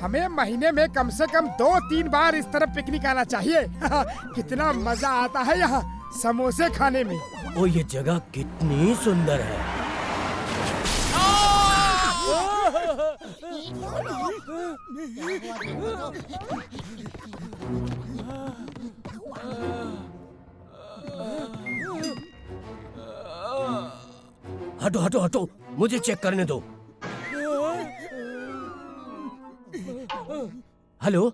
हमें महीने में कम से कम 2-3 बार इस तरफ पिकनिक आना चाहिए। कितना मजा आता है यहाँ समोसे खाने में। ओ, ये जगह कितनी सुंदर है। हटो हटो हटो, मुझे चेक करने दो। हेलो,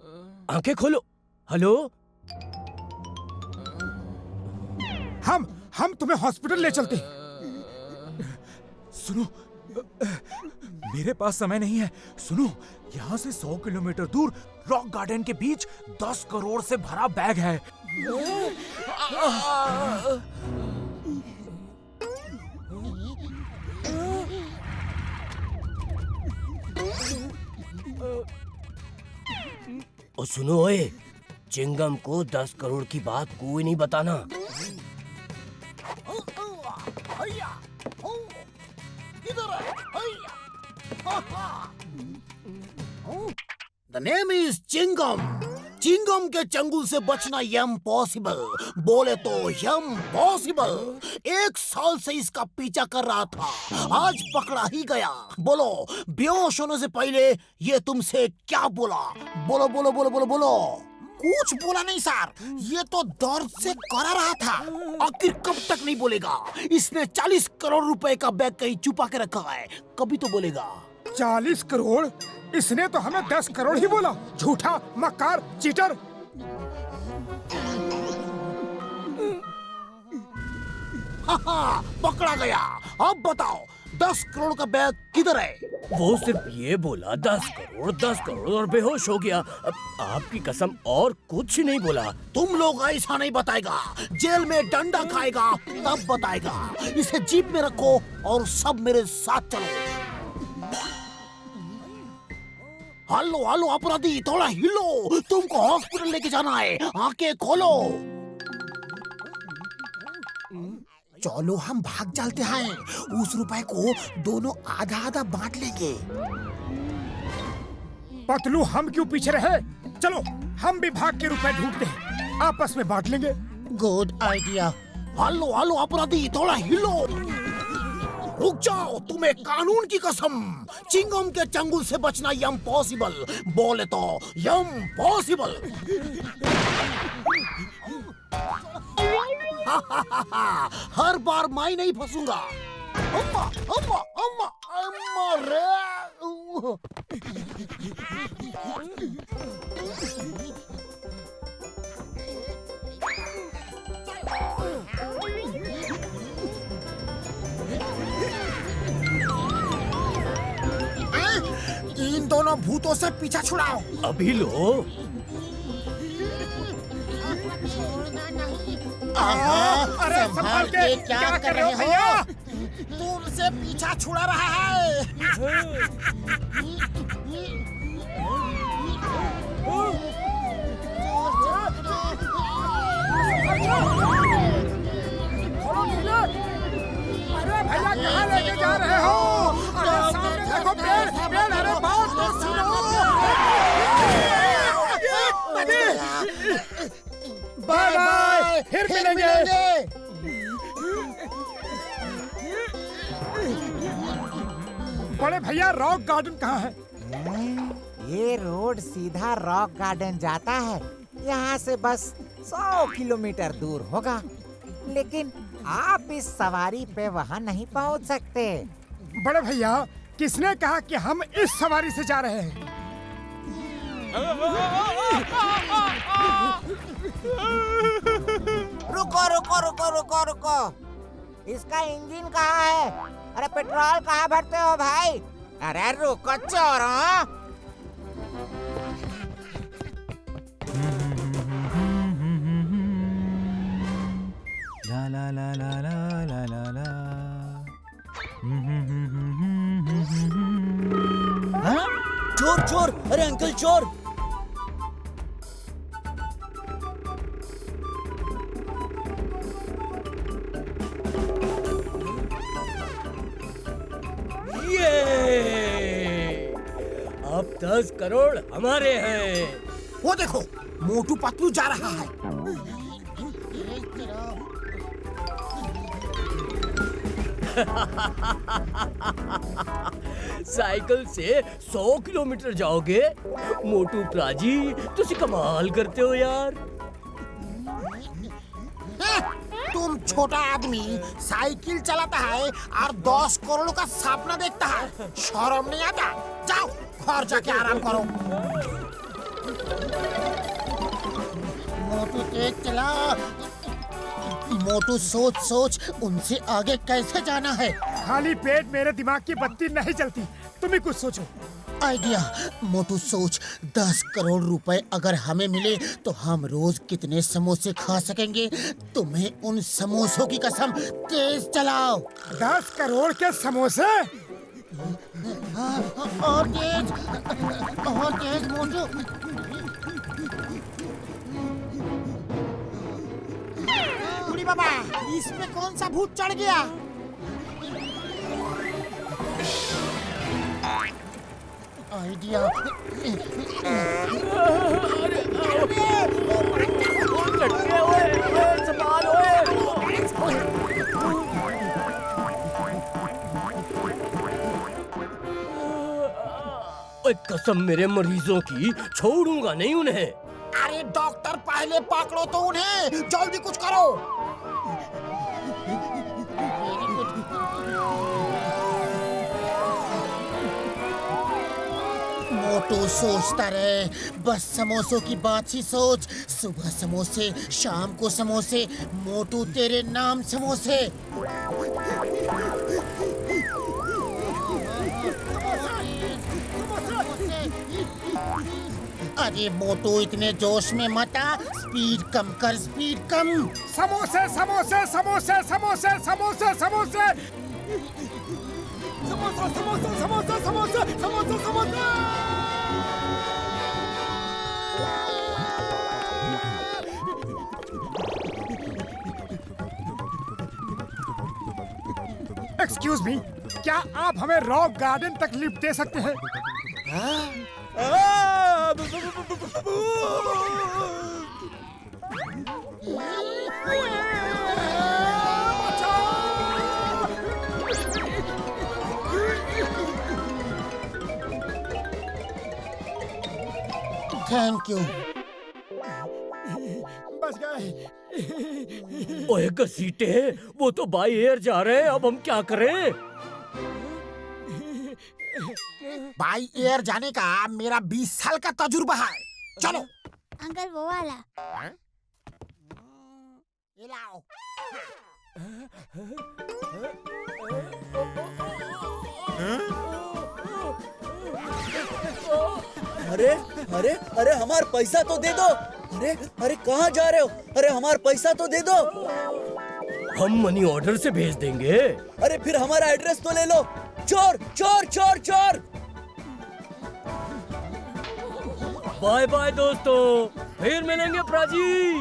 आंखें खोलो। हेलो, हम तुम्हें हॉस्पिटल ले चलते। सुनो, मेरे पास समय नहीं है। सुनो, यहाँ से 100 किलोमीटर दूर रॉक गार्डन के बीच 10 करोड़ से भरा बैग है। ओ सुनो, ओए, चिंगम को 10 करोड़ की बात कोई नहीं बताना। The name is Chingam. Chingam के चंगुल से बचना इम्पॉसिबल, बोले तो इम्पॉसिबल। 1 साल से इसका पीछा कर रहा था, आज पकड़ा ही गया। बोलो, बेहोश होने से पहले ये तुमसे क्या बोला? बोलो बोलो बोलो बोलो बोलो। कुछ बोला नहीं सर, ये तो दर्द से करा रहा था। आखिर कब तक नहीं बोलेगा? इसने 40 करोड़ रुपए का बैग कहीं छुपा के रखा है, कभी तो बोलेगा। 40 करोड़? इसने तो हमें 10 करोड़ ही बोला। झूठा, मक्कार, चीटर। पकड़ा गया। अब बताओ, 10 करोड़ का बैग किधर है? वो सिर्फ ये बोला 10 करोड़ 10 करोड़ और बेहोश हो गया। अब आपकी कसम और कुछ नहीं बोला। तुम लोग ऐसा नहीं बताएगा, जेल में डंडा खाएगा तब बताएगा। इसे जीप में रखो और सब मेरे साथ चलो। हेलो हेलो अपराधी, थोड़ा हिलो, तुमको हॉस्पिटल लेके जाना है, आंखें खोलो। चलो हम भाग चलते हैं, उस रुपए को दोनों आधा आधा बांट लेंगे। पतलू, हम क्यों पीछे रहे? चलो हम भी भाग के रुपए ढूंढते हैं, आपस में बांट लेंगे। Good idea. हेलो हेलो अपराधी, थोड़ा हिलो। रुक जाओ, तुम्हें कानून की कसम, चिंगम के चंगुल से बचना इम्पॉसिबल, बोले तो इम्पॉसिबल। हर बार मैं नहीं फंसूंगा। अम्मा अम्मा अम्मा अम्मा रे। इन दोनों भूतों से पीछा छुड़ाओ। अभी लो। अरे संभाल के, क्या कर रहे हो भैया? तुमसे पीछा छुड़ा रहा है। अरे भैया, कहाँ लेके जा रहे हो? अरे सामने देखो, पेड़ पेड़। अरे बहुत सुनो। बाय बाय, फिर मिलेंगे। बड़े भैया, रॉक गार्डन कहाँ है? ये रोड सीधा रॉक गार्डन जाता है, यहाँ से बस 100 किलोमीटर दूर होगा। लेकिन आप इस सवारी पे वहाँ नहीं पहुँच सकते। बड़े भैया, किसने कहा कि हम इस सवारी से जा रहे हैं? रुको रुको रुको रुको रुको, इसका इंजन कहाँ है? अरे पेट्रोल कहाँ भरते हो भाई? अरे रुको चोरों। ला ला ला ला ला ला ला ला। चोर चोर, अरे अंकल चोर। 10 करोड़ हमारे हैं। वो देखो, मोटू पतलू जा रहा है। साइकिल से 100 किलोमीटर जाओगे? मोटू प्राजी, तुसी कमाल करते हो यार। तुम छोटा आदमी साइकिल चलाता है और 10 करोड़ का सपना देखता है, शर्म नहीं आता? जाओ घर जाके आराम करो। मोटू तेज चला। मोटू सोच सोच उनसे आगे कैसे जाना है। खाली पेट मेरे दिमाग की बत्ती नहीं चलती, तुम ही कुछ सोचो। आइडिया। मोटू सोच, 10 करोड़ रुपए अगर हमें मिले तो हम रोज कितने समोसे खा सकेंगे। तुम्हें उन समोसों की कसम, तेज चलाओ। 10 करोड़ के समोसे? और तेज मोटू। बुढ़ी बाबा, इस पे कौन सा भूत चढ़ गया? आइडिया। कसम मेरे मरीजों की, छोड़ूंगा नहीं उन्हें। अरे डॉक्टर, पहले पकड़ो तो उन्हें, जल्दी कुछ करो। मोटू सोचता रहे, बस समोसों की बात ही सोच। सुबह समोसे, शाम को समोसे, मोटू तेरे नाम समोसे। अरे मोटू, इतने जोश में मत आ, स्पीड कम कर, स्पीड कम। समोसे समोसे समोसे समोसे समोसे समोसे समोसा समोसा समोसा समोसा समोसा समोसा। एक्सक्यूज मी, क्या आप हमें रॉक गार्डन तक लिफ्ट दे सकते हैं? Thank you. बच गए। ओए घसीटे, वो तो बाई एयर जा रहे हैं, अब हम क्या करें? बाई एयर जाने का मेरा 20 साल का तजुर्बा है। चलो। अंकल वो वाला। ये लाओ। अरे अरे अरे, हमार पैसा तो दे दो। अरे अरे, कहाँ जा रहे हो? अरे हमार पैसा तो दे दो। हम मनी ऑर्डर से भेज देंगे। अरे फिर हमारा एड्रेस तो ले लो। चोर चोर चोर चोर। बाय बाय दोस्तों, फिर मिलेंगे प्राजी।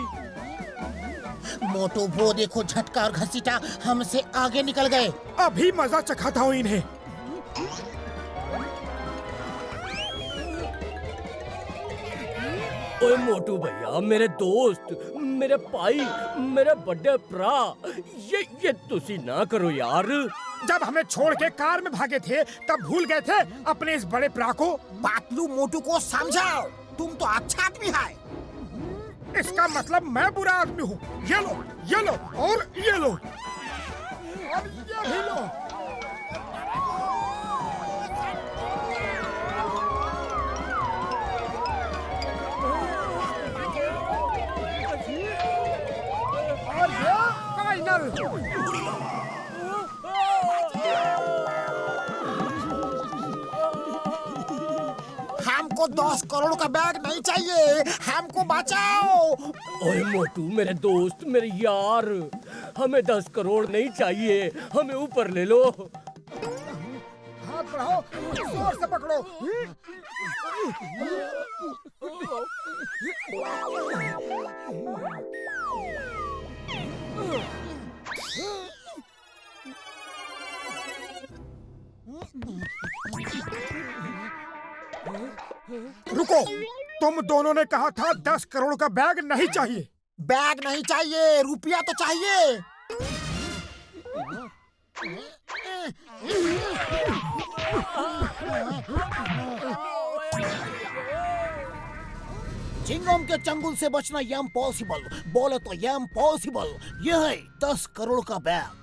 मोटू, वो देखो, झटका और घसीटा हमसे आगे निकल गए। अभी मजा चखाता हूँ इन्हें। ओए मोटू भैया, मेरे दोस्त, मेरे भाई, मेरे बड़े भरा, ये तुसी ना करो यार। जब हमें छोड़ के कार में भागे थे तब भूल गए थे अपने इस बड़े प्रा को। पातलू मोटू को समझाओ, तुम तो अच्छा आदमी है। इसका मतलब मैं बुरा आदमी हूँ। ये लो और ये लो और ये भी लो। और ये फाइनल। हमको 10 करोड़ का बैग नहीं चाहिए, हमको बचाओ। ओए मोटू, मेरे दोस्त, मेरे यार, हमें 10 करोड़ नहीं चाहिए, हमें ऊपर ले लो। हाथ बढ़ाओ, जोर से पकड़ो। रुको, तुम दोनों ने कहा था 10 करोड़ का बैग नहीं चाहिए। बैग नहीं चाहिए, रुपया तो चाहिए। चिंगम के चंगुल से बचना इम्पॉसिबल, बोले तो इम्पॉसिबल। यह है 10 करोड़ का बैग।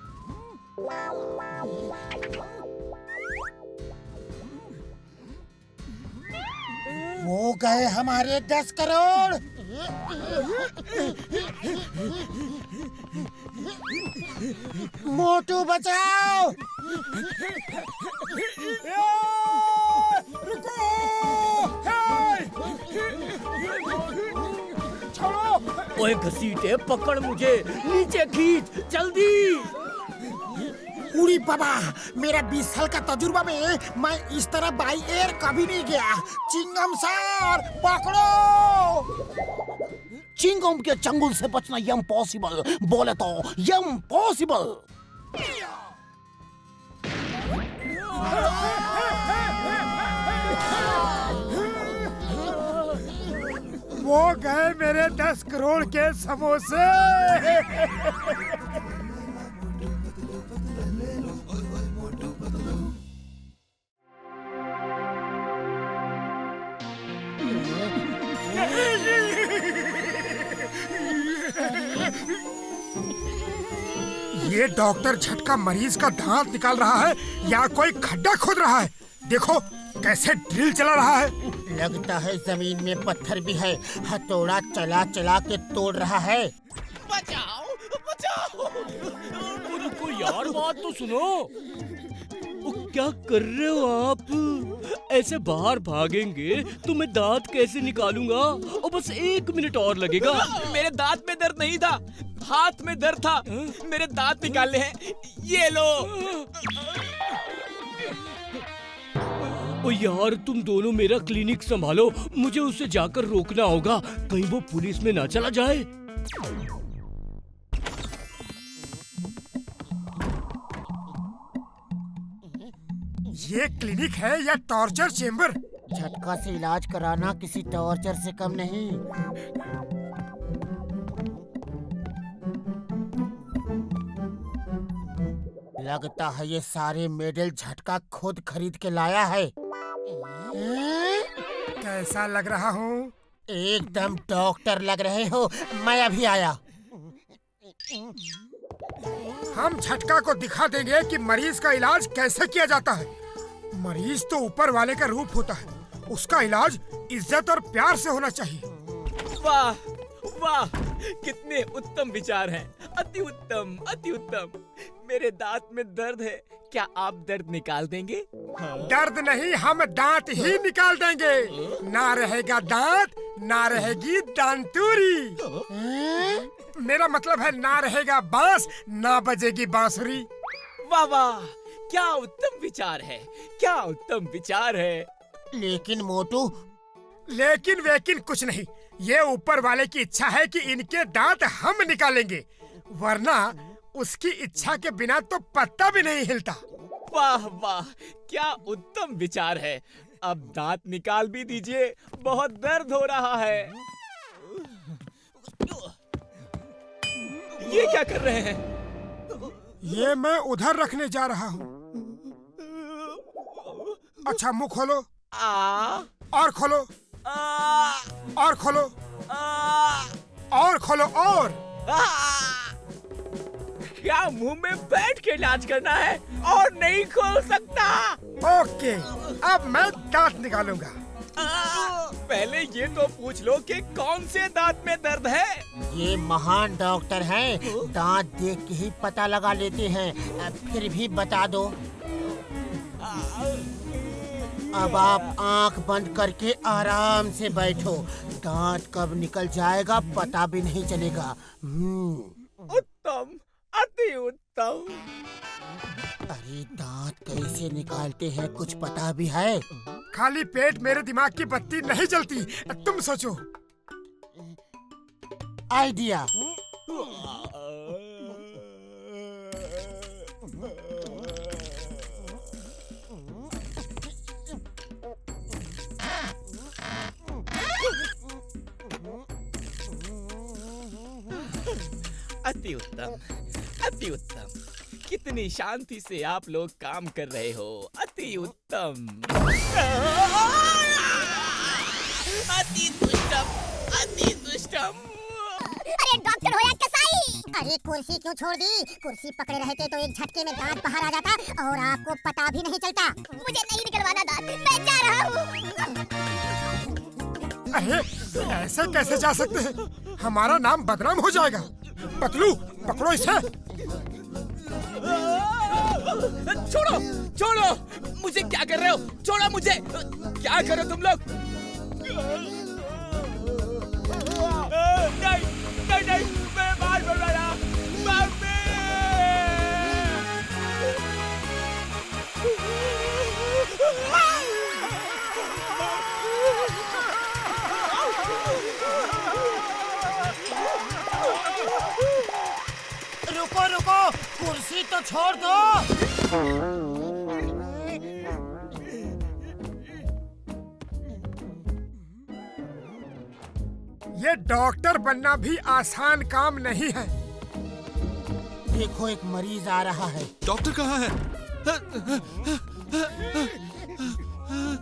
वो गए हमारे 10 करोड़। मोटू बचाओ। छोड़ो। ओए घसीटे, पकड़ मुझे, नीचे खींच जल्दी। उड़ी बाबा, मेरा 20 साल का तजुर्बा में मैं इस तरह बाई एयर कभी नहीं गया। चिंगम सर पकड़ो। चिंगम के चंगुल से बचना इम्पॉसिबल, बोले तो इम्पॉसिबल। वो गए मेरे 10 करोड़ के समोसे। ये डॉक्टर झटका मरीज का दांत निकाल रहा है या कोई खड्डा खोद रहा है? देखो कैसे ड्रिल चला रहा है। लगता है जमीन में पत्थर भी है, हथौड़ा चला चला के तोड़ रहा है। बचाओ बचाओ। रुको यार, बात तो सुनो। वो क्या कर रहे हो आप? ऐसे बाहर भागेंगे तो मैं दांत कैसे निकालूंगा? और बस 1 मिनट और लगेगा। मेरे दांत में दर्द नहीं था, हाथ में दर्द था। मेरे दांत निकालने हैं, ये लो। ओ यार, तुम दोनों मेरा क्लिनिक संभालो, मुझे उसे जाकर रोकना होगा, कहीं वो पुलिस में ना चला जाए। ये क्लिनिक है या टॉर्चर चेम्बर? झटका से इलाज कराना किसी टॉर्चर से कम नहीं। लगता है ये सारे मेडल झटका खुद खरीद के लाया है। कैसा लग रहा हूँ? एकदम डॉक्टर लग रहे हो। मैं अभी आया। हम झटका को दिखा देंगे कि मरीज का इलाज कैसे किया जाता है। मरीज तो ऊपर वाले का रूप होता है, उसका इलाज इज्जत और प्यार से होना चाहिए। वाह वाह, कितने उत्तम विचार हैं। अति उत्तम, अति उत्तम। मेरे दांत में दर्द है, क्या आप दर्द निकाल देंगे? दर्द नहीं, हम दांत ही निकाल देंगे। ना रहेगा दांत, ना रहेगी दांतूरी। मेरा मतलब है ना रहेगा बांस, ना बजेगी बांसुरी। वाह वाह, क्या उत्तम विचार है, क्या उत्तम विचार है। लेकिन मोटू, लेकिन वेकिन कुछ नहीं, ये ऊपर वाले की इच्छा है कि इनके दांत हम निकालेंगे, वरना उसकी इच्छा के बिना तो पत्ता भी नहीं हिलता। वाह वाह, क्या उत्तम विचार है। अब दांत निकाल भी दीजिए, बहुत दर्द हो रहा है। ये क्या कर रहे हैं? ये मैं उधर रखने जा रहा हूँ। अच्छा, मुंह खोलो। और खोलो। और खोलो। और खोलो। और क्या मुंह में बैठ के इलाज करना है और नहीं खोल सकता? ओके, अब मैं दांत निकालूंगा। पहले ये तो पूछ लो कि कौन से दांत में दर्द है। ये महान डॉक्टर हैं, दांत देख के ही पता लगा लेते हैं। फिर भी बता दो। अब आप आंख बंद करके आराम से बैठो। दांत कब निकल जाएगा पता भी नहीं चलेगा। उत्तम, अति उत्तम। अरे दांत कैसे निकालते हैं कुछ पता भी है? खाली पेट मेरे दिमाग की बत्ती नहीं जलती, तुम सोचो। आइडिया। अति उत्तम, अति उत्तम। कितनी शांति से आप लोग काम कर रहे हो, अति उत्तम। अति दुष्टम, अति दुष्टम। अरे डॉक्टर हो या कसाई, अरे कुर्सी क्यों छोड़ दी? कुर्सी पकड़े रहते तो एक झटके में दांत बाहर आ जाता और आपको पता भी नहीं चलता। मुझे नहीं निकलवाना दांत, मैं जा रहा हूँ। अरे ऐसे कैसे जा सकते हैं? हमारा नाम बदनाम हो जाएगा। पतलू पकड़ो इसे। छोड़ो, छोड़ो, मुझे क्या कर रहे हो? छोड़ो मुझे, क्या कर रहे हो तुम लोग? नहीं, नहीं, नहीं, मैं बाहर बोल रहा, मम्मी! रुको रुको, कुर्सी तो छोड़ दो। ये डॉक्टर बनना भी आसान काम नहीं है। देखो एक मरीज आ रहा है। डॉक्टर कहाँ है?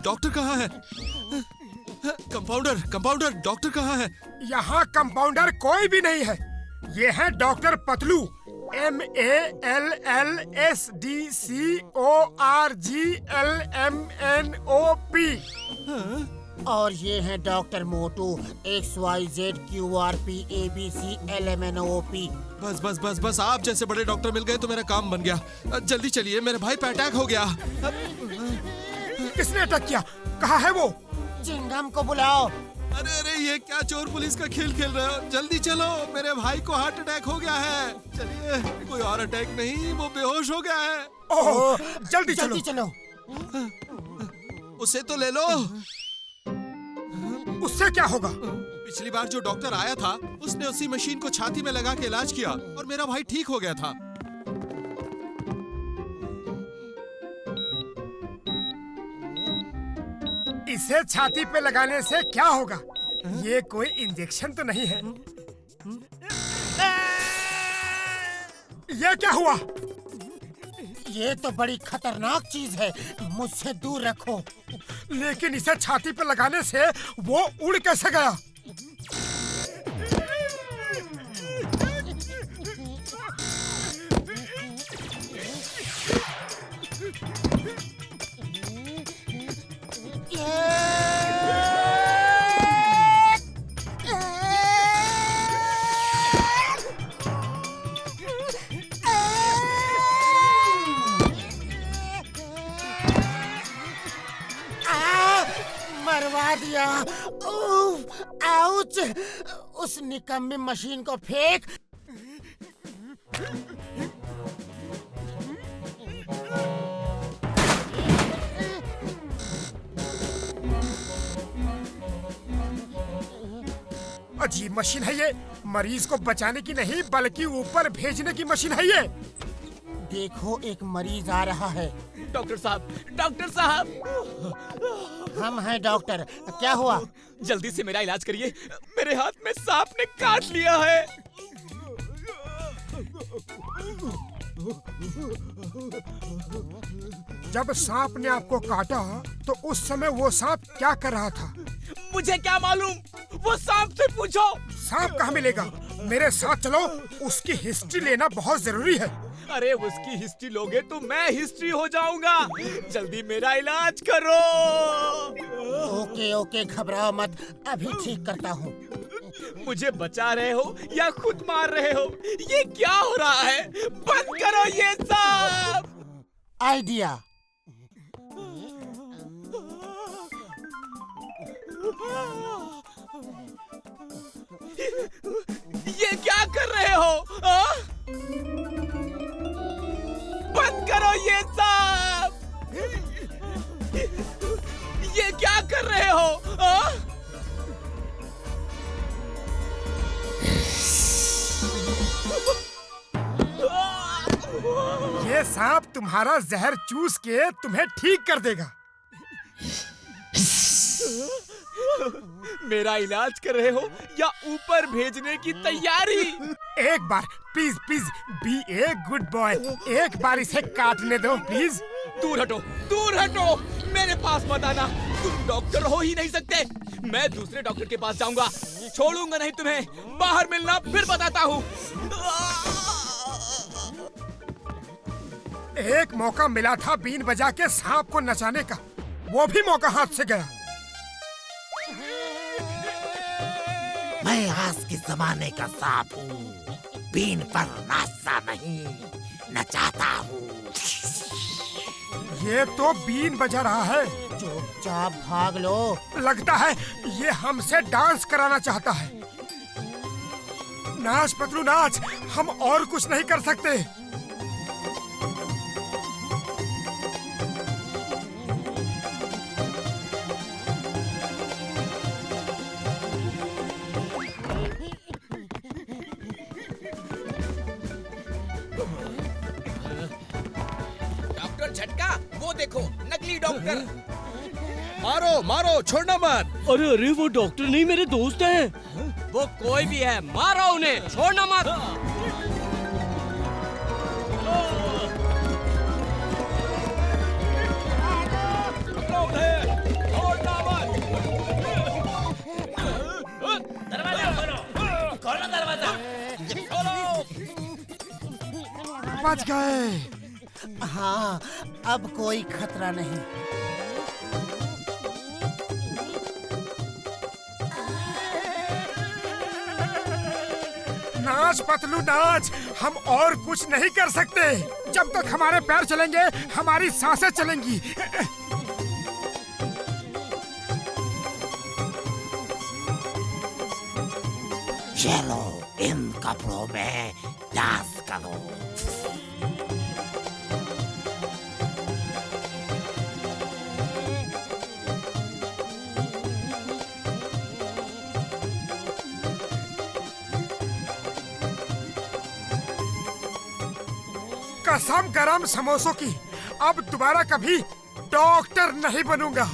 डॉक्टर कहाँ है? कंपाउंडर, कंपाउंडर, डॉक्टर कहाँ है? यहाँ कंपाउंडर कोई भी नहीं है। ये है डॉक्टर पतलू, MALLSDCORGLMNOP। और ये है डॉक्टर मोटू, XYZQRPABCLMNOP। बस बस बस बस, आप जैसे बड़े डॉक्टर मिल गए तो मेरा काम बन गया। जल्दी चलिए, मेरे भाई पे अटैक हो गया। किसने अटैक किया? कहाँ है वो? चिंगम को बुलाओ। अरे अरे, ये क्या चोर पुलिस का खेल खेल रहे हो? जल्दी चलो, मेरे भाई को हार्ट अटैक हो गया है। चलिए, कोई और अटैक नहीं, वो बेहोश हो गया है। ओह, जल्दी चलो। चलो। उसे तो ले लो। उससे क्या होगा? पिछली बार जो डॉक्टर आया था, उसने उसी मशीन को छाती में लगा के इलाज किया और मेरा भाई ठीक हो गया था। इसे छाती पे लगाने से क्या होगा? ये कोई इंजेक्शन तो नहीं है। ये क्या हुआ? ये तो बड़ी खतरनाक चीज है, मुझसे दूर रखो। लेकिन इसे छाती पे लगाने से वो उड़ कैसे गया? मरवा दिया। आउच! उस निकम्मी मशीन को फेंक। अजीब मशीन है ये। मरीज को बचाने की नहीं बल्कि ऊपर भेजने की मशीन है ये। देखो एक मरीज आ रहा है। डॉक्टर साहब, डॉक्टर साहब, हम हैं डॉक्टर, क्या हुआ? जल्दी से मेरा इलाज करिए। मेरे हाथ में सांप ने काट लिया है। जब सांप ने आपको काटा तो उस समय वो सांप क्या कर रहा था? मुझे क्या मालूम, वो सांप से पूछो। सांप कहाँ मिलेगा? मेरे साथ चलो, उसकी हिस्ट्री लेना बहुत जरूरी है। अरे उसकी हिस्ट्री लोगे तो मैं हिस्ट्री हो जाऊंगा। जल्दी मेरा इलाज करो। ओके ओके, घबराओ मत, अभी ठीक करता हूँ। मुझे बचा रहे हो या खुद मार रहे हो? ये क्या हो रहा है? बंद करो ये सब। आइडिया। ये क्या कर रहे हो? बंद करो ये सब। ये क्या कर रहे हो? ये सांप तुम्हारा जहर चूस के तुम्हें ठीक कर देगा। मेरा इलाज कर रहे हो या ऊपर भेजने की तैयारी? एक बार please please be a good boy, एक बार इसे काटने दो प्लीज। दूर हटो, दूर हटो, मेरे पास मत आना। तुम डॉक्टर हो ही नहीं सकते। मैं दूसरे डॉक्टर के पास जाऊंगा, छोड़ूंगा नहीं तुम्हें। बाहर मिलना, फिर बताता हूँ। एक मौका मिला था बीन बजा के सांप को नचाने का, वो भी मौका हाथ से गया। मैं आज के जमाने का सांप हूँ, बीन पर नाचता नहीं नचाता हूँ। ये तो बीन बजा रहा है। चुपचाप भाग लो। लगता है ये हमसे डांस कराना चाहता है। नाच पतलू नाच, हम और कुछ नहीं कर सकते। डॉक्टर झटका, वो देखो नकली डॉक्टर। मारो मारो, छोड़ना मत। अरे अरे वो डॉक्टर नहीं, मेरे दोस्त हैं। वो कोई भी है, मारो उन्हें, छोड़ना मत। पकड़ो उन्हें, छोड़ना मत। दरवाजा खोलो, खोलो दरवाजा। बच गए। हाँ, अब कोई खतरा नहीं। नाच पतलू नाच, हम और कुछ नहीं कर सकते। जब तक हमारे पैर चलेंगे हमारी सांसें चलेंगी। चलो इन कपड़ों में डांस करो। कसम गरम समोसों की, अब दोबारा कभी डॉक्टर नहीं बनूंगा।